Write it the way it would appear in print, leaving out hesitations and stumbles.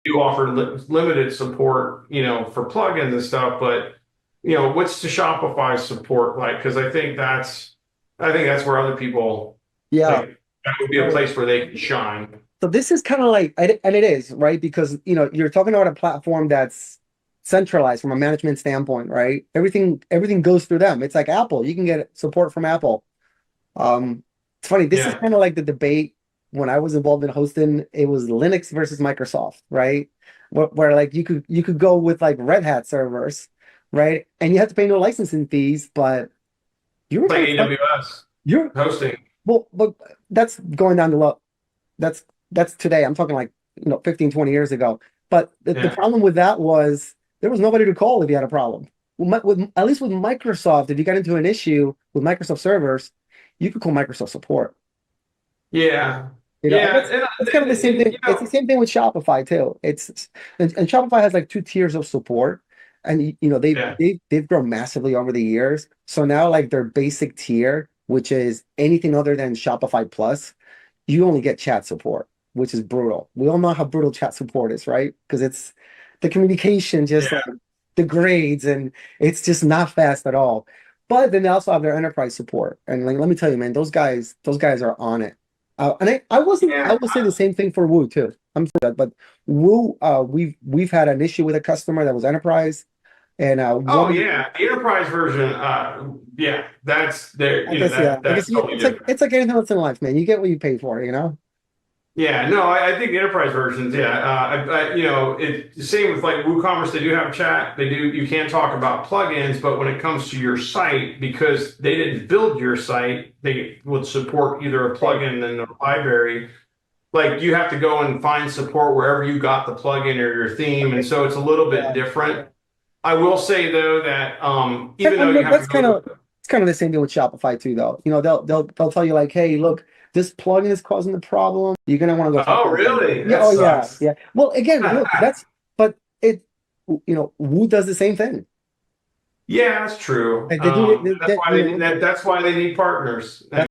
do offer limited support, for plugins and stuff, but what's the Shopify support like? Because I think that's where other people Yeah. like that would be a place where they can shine. So this is kind of like, and it is, right? Because, you're talking about a platform that's centralized from a management standpoint, right? Everything goes through them. It's like Apple. You can get support from Apple. It's funny. This is Yeah. kind of like the debate when I was involved in hosting. It was Linux versus Microsoft, right? Where like you could go with like Red Hat servers, right? And you have to pay no licensing fees, but you were It's like kind of AWS you're hosting. well, but that's going down the low. That's today. I'm talking like 15, 20 years ago. But the Yeah. problem with that was there was nobody to call if you had a problem. At least with Microsoft, if you got into an issue with Microsoft servers, you could call Microsoft support. Yeah. And Yeah. that's kind of the same thing. It's the same thing with Shopify too. And Shopify has like two tiers of support, and Yeah. they've grown massively over the years. So now like their basic tier, which is anything other than Shopify Plus, you only get chat support, which is brutal. We all know how brutal chat support is, right? Because it's the communication just like Yeah. degrades and it's just not fast at all. But then they also have their enterprise support. And like let me tell you, man, those guys are on it. And I Yeah. will say the same thing for Woo too. I'm for that, but Woo, we've had an issue with a customer that was enterprise, and Oh one yeah, the enterprise version. Yeah, that's there. I guess yeah, I guess That's totally different. it's like anything else in life, man. You get what you pay for. Yeah, no, I think the enterprise versions. Yeah, it's the same with like WooCommerce. They do have chat. They do. You can talk about plugins, but when it comes to your site, because they didn't build your site, they would support either a Right. plugin and a library. Like you have to go and find support wherever you got the plugin or your theme, and so it's a little bit Yeah. different. I will say though that And, even though and you look, have to that's kind go. of it's kind of the same thing with Shopify too, though. They'll tell you like, hey, look, this plugin is causing the problem. You're gonna want to go talk Oh, to this guy. really? Yeah, That oh yeah, sucks. yeah. Well, again, look, but it, Woo does the same thing. Yeah, that's true. Like they do it. That's why they need partners.